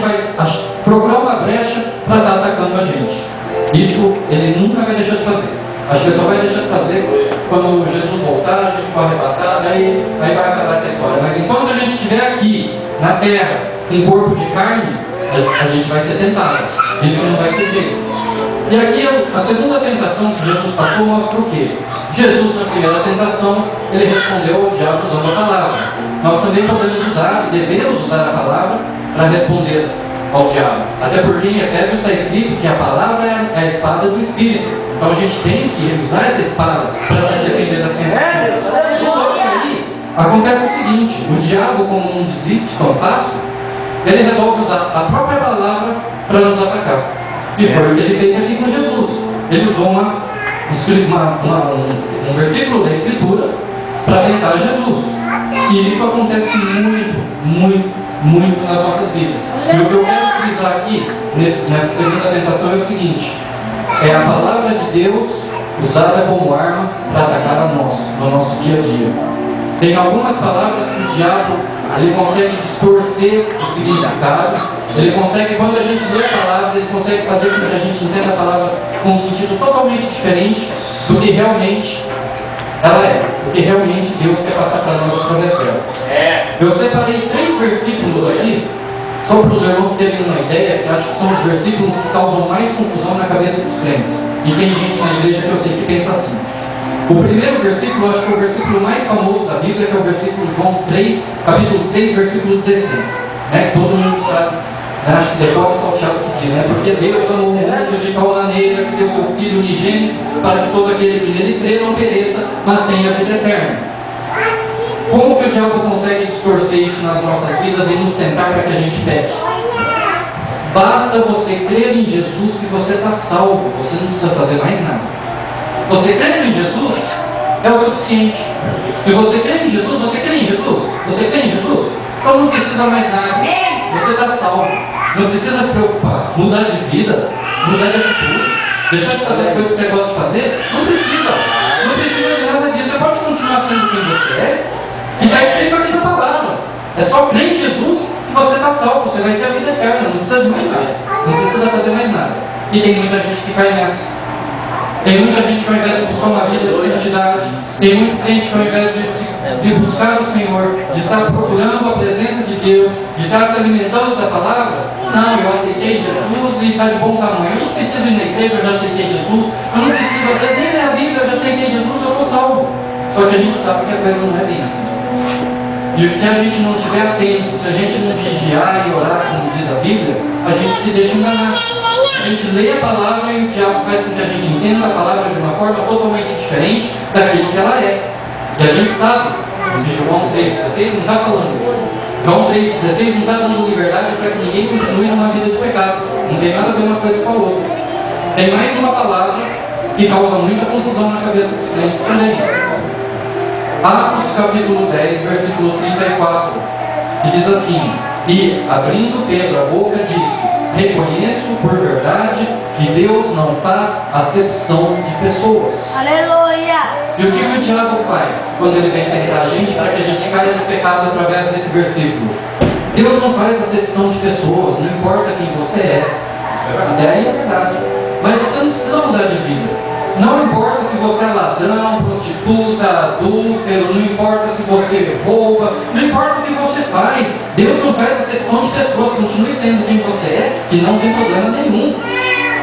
vai procurar uma brecha para estar atacando a gente. Isso ele nunca vai deixar de fazer. Acho que ele só vai deixar de fazer quando Jesus voltar, a gente for arrebatado, aí vai acabar essa história. Mas enquanto a gente estiver aqui, na terra, com corpo de carne, a gente vai ser tentado. Isso não vai ter jeito. E aqui a segunda tentação que Jesus passou mostra o quê? Jesus, na primeira tentação, ele respondeu ao diabo usando a palavra. Nós também podemos usar, devemos usar a palavra para responder ao diabo. Até porque em Efésios está escrito que a palavra é a espada do Espírito. Então a gente tem que usar essa espada para defender das tentações. Só que aí acontece o seguinte: o diabo, como não desiste tão fácil, ele resolve usar a própria palavra para nos atacar. E foi o que ele fez aqui com Jesus. Ele usou um versículo da Escritura para tentar Jesus. E isso acontece muito nas nossas vidas. E o que eu quero utilizar aqui, nessa segunda tentação, é o seguinte: é a palavra de Deus usada como arma para atacar no nosso dia a dia. Tem algumas palavras que o diabo ele consegue distorcer o significado. Ele consegue, quando a gente lê a palavra, ele consegue fazer com que a gente entenda a palavra com um sentido totalmente diferente do que realmente ela é, do que realmente Deus quer passar para nós através dela. Eu separei 3 versículos aqui, só para os irmãos terem uma ideia, que acho que são os versículos que causam mais confusão na cabeça dos crentes. E tem gente na igreja que eu sei que pensa assim. O primeiro versículo, acho que é o versículo mais famoso da Bíblia, que é o versículo João 3, capítulo 3, versículo 16. Todo mundo sabe. Acho que depois só o Tiago que diz, porque Deus amou o mundo de tal maneira que deu seu Filho unigênito para que todo aquele que nele crê não pereça, mas tenha vida eterna. Como que o diabo consegue distorcer isso nas nossas vidas e nos tentar para que a gente peque? Basta você crer em Jesus que você está salvo, você não precisa fazer mais nada. Você crê em Jesus é o suficiente. Se você crê em Jesus, você crê em Jesus, você crê em Jesus, então não precisa mais nada. Você está salvo. Não precisa se preocupar. Mudar de vida, mudar de atitude, deixar de fazer coisas que você gosta de fazer, não precisa. Não precisa de nada disso. Você pode continuar sendo quem você é e está escrito aqui na palavra. É só crer em Jesus que você está salvo. Você vai ter a vida eterna. Não precisa de mais nada. Não precisa fazer mais nada. E tem muita gente que cai nessa. Tem muita gente que ao invés de buscar uma vida de santidade, tem muita gente que ao invés de buscar o Senhor, de estar procurando a presença de Deus, de estar se alimentando da palavra, não, eu aceitei Jesus e está de bom tamanho. Eu não preciso ir na igreja, eu já aceitei Jesus. Eu não preciso até nem na Bíblia, eu já aceitei Jesus, eu estou salvo. Só que a gente sabe que a coisa não é bem assim. E se a gente não estiver atento, se a gente não vigiar e orar como diz a Bíblia, a gente se deixa enganar. A gente lê a palavra e o diabo faz com que a gente entenda a palavra de uma forma totalmente diferente daquilo que ela é. E a gente sabe, João 3,16 não está falando isso. João 3,16 não está dando liberdade para que ninguém continue numa vida de pecado. Não tem nada a ver uma coisa com a outra. Tem mais uma palavra que causa muita confusão na cabeça dos crentes também. Atos capítulo 10, versículo 34, que diz assim: e, abrindo Pedro a boca, disse: reconheço por verdade que Deus não faz acepção de pessoas. Aleluia! E o que o diabo faz quando ele vem tentar a gente para que a gente caia no pecado através desse versículo? Deus não faz acepção de pessoas, não importa quem você é. Até aí é verdade. Mas você não precisa mudar de vida. Não importa se você é ladrão, prostituta, adúltero, não importa se você rouba, não importa o que você faz. Deus não faz acepção de pessoas, continue sendo quem você é e não tem problema nenhum.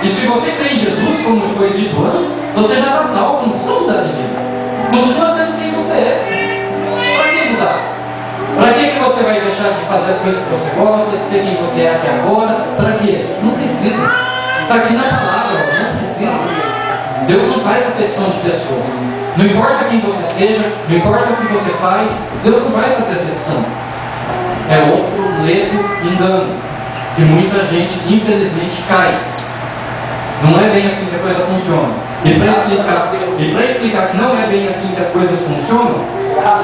E se você crê em Jesus, como foi dito antes, você já está salvo, não precisa mudar de vida. Continua sendo quem você é. Para que mudar? Para que você vai deixar de fazer as coisas que você gosta, de ser quem você é até agora? Para quê? Não precisa. Está aqui na palavra, não precisa. Deus não faz acepção de pessoas. Não importa quem você seja, não importa o que você faz, Deus não vai fazer acepção. É outro ledo engano que muita gente, infelizmente, cai. Não é bem assim que a coisa funciona. E para explicar que não é bem assim que as coisas funcionam,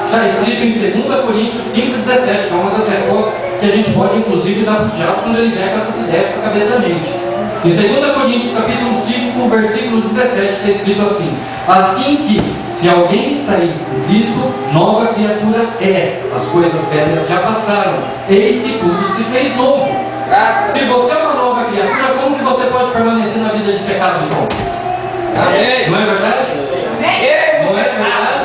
está escrito em 2 Coríntios 5,17, que é uma das respostas que a gente pode, inclusive, dar para o diabo quando ele der essas ideias para a cabeça da gente. Em 2 Coríntios, capítulo 5, versículo 17, está escrito assim: assim que, se alguém está em Cristo, nova criatura é. As coisas velhas já passaram, eis que tudo se fez novo. Se você é uma nova criatura, como que você pode permanecer na vida de pecado de novo? Não é verdade? Não é verdade?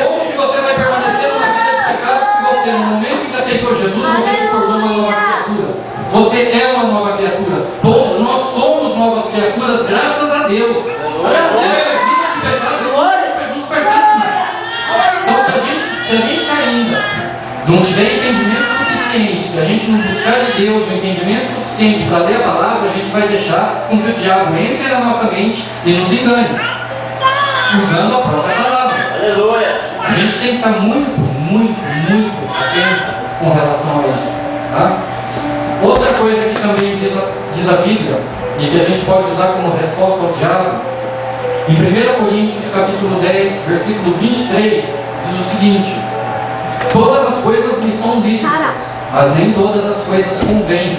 Como que você vai permanecer numa vida de pecado se você, no momento que aceitou Jesus, você se tornou uma nova criatura? Você é uma nova criatura. Todos nós somos novas criaturas, graças a Deus. Então, se a gente ainda não tiver entendimento suficiente, se a gente não buscar de Deus o entendimento suficiente para ler a palavra, a gente vai deixar com que o diabo entre na nossa mente e nos engane, usando a própria palavra. Aleluia. A gente tem que estar muito, muito, muito atento com relação a isso. Tá? Outra coisa que também diz a Bíblia, e que a gente pode usar como resposta ao diabo, em 1 Coríntios capítulo 10, versículo 23, diz o seguinte: todas as coisas me são lícitas, mas nem todas as coisas convêm.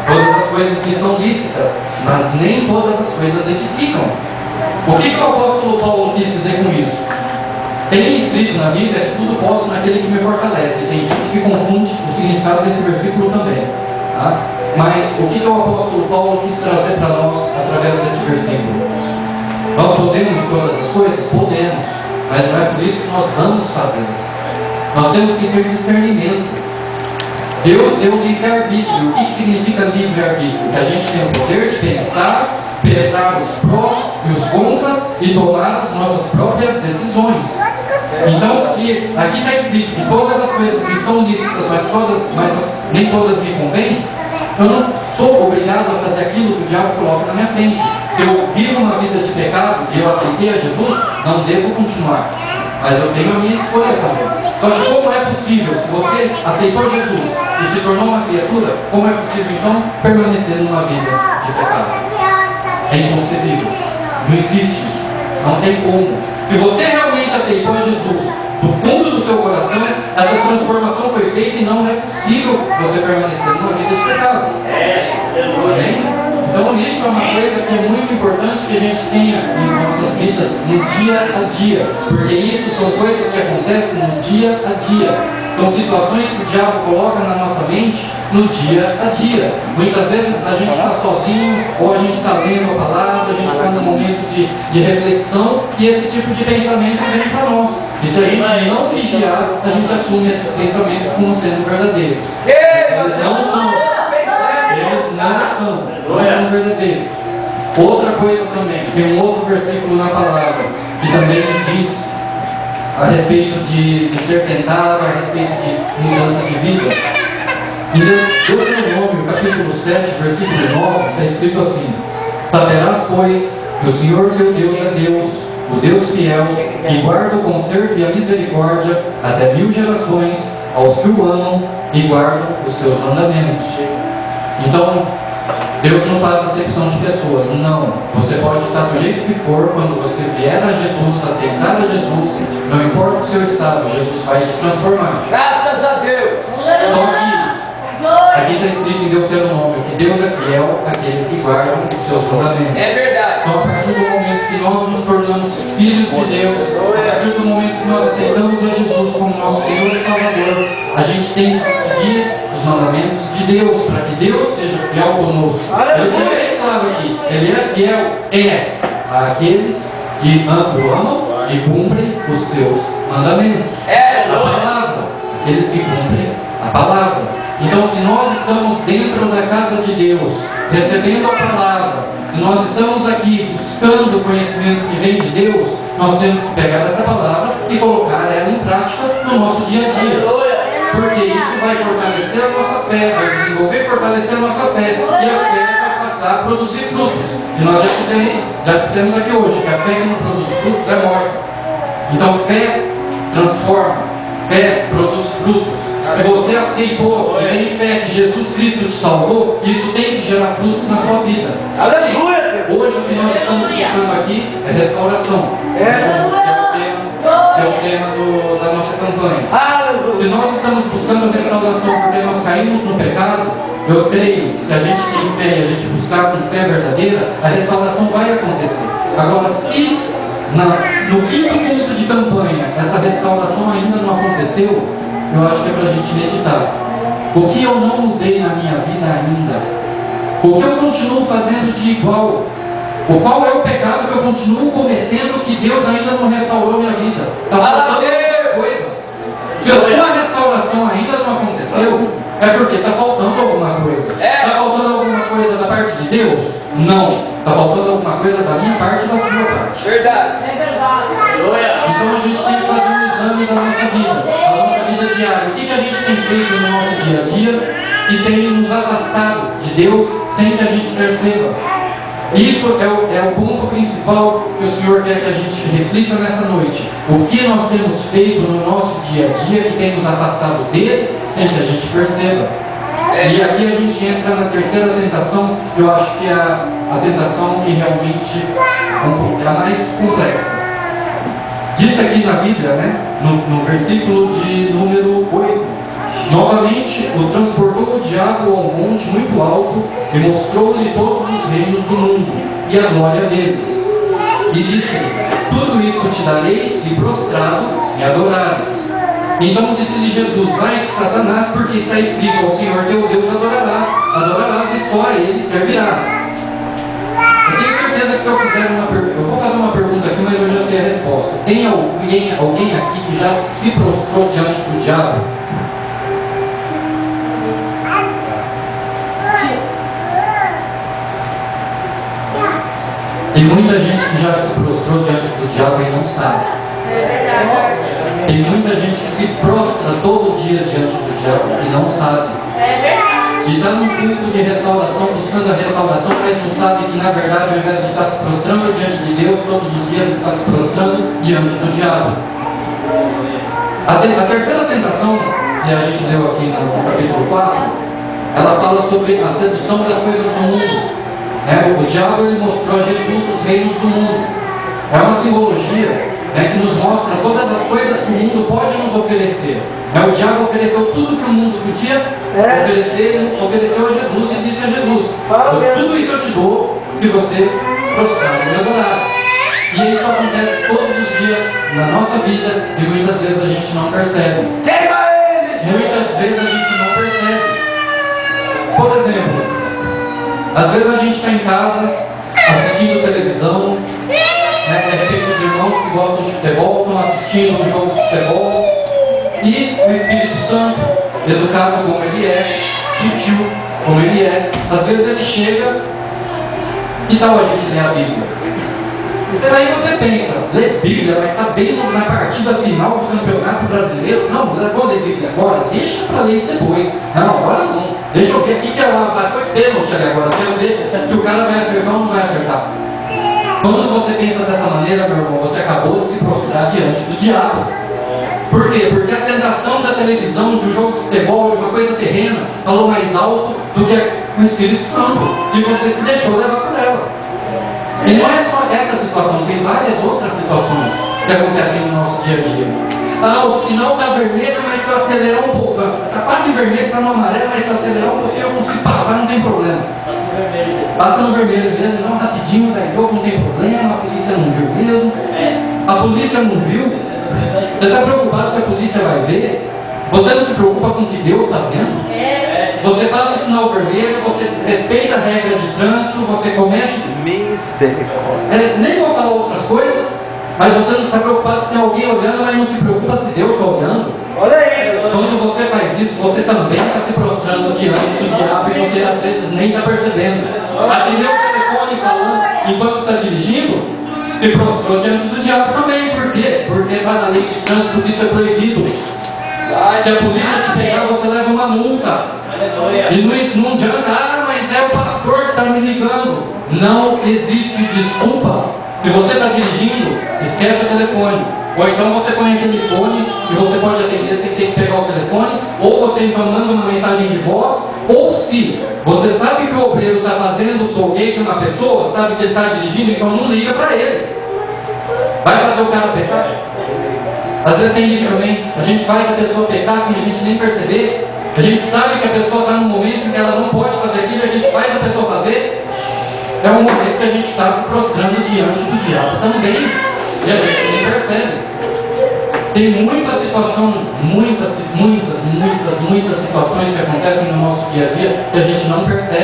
Todas as coisas me são lícitas, mas nem todas as coisas edificam. O que o apóstolo Paulo quis dizer com isso? Tem escrito na Bíblia que tudo posso naquele que me fortalece. Tem gente que confunde o significado desse versículo também. Tá? Mas o que o apóstolo Paulo quis trazer para nós através desse versículo? Nós podemos todas as coisas? Podemos. Mas não é por isso que nós vamos fazer. Nós temos que ter discernimento. Deus deu livre-arbítrio. O que significa livre-arbítrio? Que a gente tem o poder de pensar, pesar os prós e os contras e tomar as nossas próprias decisões. Então, se aqui está escrito que todas as coisas que são lícitas, mas nem todas me convêm, eu não sou obrigado a fazer aquilo que o diabo coloca na minha frente. Se eu vivo uma vida de pecado e eu aceitei a Jesus, não devo continuar. Mas eu tenho a minha escolha também. Só que como é possível, se você aceitou Jesus e se tornou uma criatura, como é possível então permanecer numa vida de pecado? É inconcebível. Não existe isso. Não tem como. Se você realmente aceitou Jesus do fundo do seu coração, essa transformação foi feita e não é possível você permanecer numa vida de pecado. Então isso é uma coisa que é muito importante que a gente tenha em nossas vidas no dia a dia. Porque isso são coisas que acontecem no dia a dia. São situações que o diabo coloca na nossa mente no dia a dia. Muitas vezes a gente está sozinho, ou a gente está lendo a palavra, a gente está num momento de reflexão, e esse tipo de pensamento vem para nós. E se a gente não vigiar, a gente assume esse pensamento como sendo verdadeiro. Eles não são. Eles não são verdadeiros. Outra coisa também, tem um outro versículo na palavra, que também diz a respeito de ser tentado, a respeito de mudança de vida. Em Deuteronômio, capítulo 7, versículo 9, está escrito assim: saberás, pois, que o Senhor teu Deus é Deus, o Deus fiel, que guarda o conserto e a misericórdia até 1000 gerações aos que o amam e guardam os seus mandamentos. Então, Deus não faz acepção de pessoas, não. Você pode estar do jeito que for, quando você vier a Jesus, aceitar a Jesus, não importa o seu estado, Jesus vai te transformar. Graças a Deus! Só que aqui está escrito em Deuteronômio que Deus é fiel àqueles que guardam os seus mandamentos. É verdade. Então, a partir do momento que nós nos tornamos filhos de Deus, a partir do momento que nós aceitamos a Jesus como nosso Senhor e Salvador, a gente tem que seguir os mandamentos de Deus, para que Deus seja fiel conosco. Ele é claro aqui, Ele é fiel àqueles que o amam e cumprem os seus mandamentos. A palavra, aqueles que cumprem a palavra. Então, se nós estamos dentro da casa de Deus, recebendo a palavra, se nós estamos aqui buscando o conhecimento que vem de Deus, nós temos que pegar essa palavra e colocar ela em prática no nosso dia a dia. Porque isso vai fortalecer a nossa fé, vai desenvolver e fortalecer a nossa fé. E a fé vai passar a produzir frutos. E nós já dissemos aqui hoje que a fé que não produz frutos é morta. Então, fé transforma, fé produz frutos. Se você aceitou e tem fé que Jesus Cristo te salvou, isso tem que gerar frutos na sua vida. Aleluia! Hoje o que nós estamos buscando aqui é restauração. É o tema da nossa campanha. Se nós estamos buscando restauração porque nós caímos no pecado, eu creio que se a gente tem fé e a gente buscar com fé verdadeira, a restauração vai acontecer. Agora, se no quinto ponto de campanha essa restauração ainda não aconteceu, eu acho que é para a gente meditar. O que eu não mudei na minha vida ainda? O que eu continuo fazendo de igual? O qual é o pecado que eu continuo cometendo que Deus ainda não restaurou minha vida? Está faltando alguma coisa. Se a sua restauração ainda não aconteceu, é porque está faltando alguma coisa. Está faltando alguma coisa da parte de Deus? Não. Está faltando alguma coisa da minha parte e da sua parte. Verdade. É verdade. Então a gente tem que fazer um exame da nossa vida diária. O que a gente tem feito no nosso dia a dia e tem nos afastado de Deus sem que a gente perceba? Isso é o ponto principal que o Senhor quer que a gente reflita nessa noite. O que nós temos feito no nosso dia a dia que tem nos afastado dele sem que a gente perceba? E aqui a gente entra na terceira tentação, que eu acho que é a tentação que realmente é a mais complexa. Diz aqui na Bíblia, né, no versículo de número 8, novamente o transportou o diabo ao monte muito alto e mostrou-lhe todos os reinos do mundo e a glória deles. E disse: tudo isso te darei se prostrado me adorares. Então disse-lhe Jesus: vai, Satanás, porque está escrito: ao Senhor teu Deus adorarás e só a ele servirás. Eu tenho certeza que se eu fizer eu vou fazer uma pergunta aqui, mas eu já sei a resposta. Tem alguém aqui que já se prostrou diante do diabo? Tem muita gente que já se prostrou diante do diabo e não sabe. Tem muita gente que se prostra todo dia diante do diabo e não sabe. E está num culto de restauração, buscando a restauração, mas não sabe que na verdade, ao invés de estar se prostrando diante de Deus, todos os dias está se prostrando diante do diabo. A terceira tentação que a gente leu aqui no capítulo 4, ela fala sobre a sedução das coisas do mundo. O diabo ele mostrou a Jesus os reinos do mundo. É uma simbologia que nos mostra todas as coisas que o mundo pode nos oferecer. O diabo ofereceu tudo que o mundo podia oferecer, ofereceu a Jesus e disse a Jesus: tudo isso eu te dou se você prostrar e me adorar. E isso acontece todos os dias na nossa vida e muitas vezes a gente não percebe. Muitas vezes a gente não percebe. Por exemplo, às vezes a gente está em casa assistindo televisão, tem os irmãos que gostam de futebol, estão assistindo um jogo de futebol, e o Espírito Santo, educado como ele é, sutil como ele é, às vezes ele chega e tal, a gente lê a Bíblia. E aí você pensa, ler Bíblia, mas está bem na partida final do Campeonato Brasileiro? Não, eu vou ler Bíblia agora, deixa para ler isso depois. Não, agora não. Deixa eu ver aqui que ela foi pênalti ali agora, quero ver se o cara vai acertar ou não vai acertar. Quando você pensa dessa maneira, meu irmão, você acabou de se prostrar diante do diabo. Por quê? Porque a tentação da televisão, de um jogo de futebol, de uma coisa terrena, falou mais alto do que o Espírito Santo, e você se deixou levar por ela. E não é só essa situação, tem várias outras situações que acontecem no nosso dia a dia. O sinal está vermelho, mas se eu acelerar um pouco, está quase vermelho, está no amarelo, mas se eu acelerar um pouquinho eu consigo passar, não tem problema. Passa no vermelho mesmo, não, rapidinho, sai jogo, não tem problema, a polícia não viu mesmo. A polícia não viu. Você está preocupado se a polícia vai ver? Você não se preocupa com o que Deus está vendo? Você passa o sinal vermelho, você respeita a regra de trânsito, você comete misericórdia. Nem vou falar outras coisas, mas você não está preocupado se tem alguém olhando, mas não se preocupa se Deus está olhando. Olha aí! Quando você faz isso, você também está se prostrando diante do diabo e você às vezes nem está percebendo. Atendeu o telefone falando enquanto está dirigindo, se prostrou diante do diabo também. Por quê? Porque está na lei de trânsito que isso é proibido. Se a polícia te pegar, você leva uma multa. E não adianta, mas é o pastor que está me ligando. Não existe desculpa. Se você está dirigindo, esquece o telefone. Ou então você põe aquele fone e você pode atender sem ter que pegar o telefone. Ou você então manda uma mensagem de voz. Ou se você sabe que o obreiro está fazendo o soguete uma pessoa, sabe que ele está dirigindo, então não liga para ele. Vai fazer o cara pecar? Às vezes tem gente também, a gente faz a pessoa pecar sem a gente nem perceber. A gente sabe que a pessoa está num momento em que ela não pode fazer aquilo, a gente faz a pessoa fazer. É um momento que a gente está se prostrando diante do diabo também. E a gente nem percebe. Tem muita situação, muitas muitas situações que acontecem no nosso dia a dia que a gente não percebe.